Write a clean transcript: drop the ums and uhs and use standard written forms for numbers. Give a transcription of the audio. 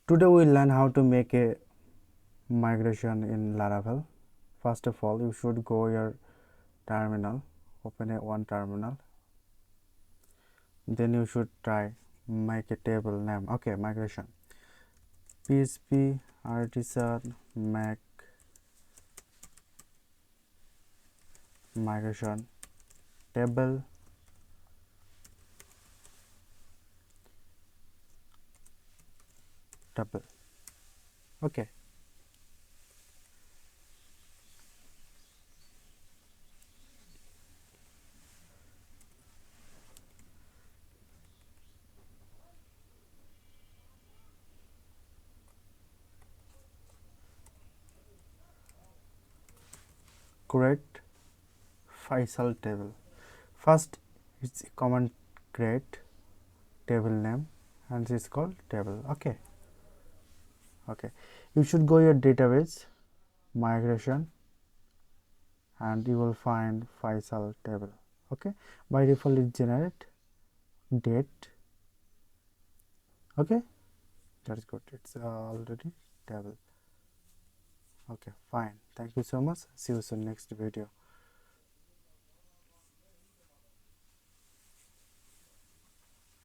Today we will learn how to make a migration in Laravel. First of all, you should go your terminal, open one terminal, then you should try make a table name. Okay, migration PHP artisan make migration table table. Okay, create Faisal table. First, it's command create table name and it's called table. Okay, you should go your database migration and you will find Faisal table. Okay, by default it generate date. Okay, that's good, it's already table. Okay, fine, thank you so much, see you soon next video.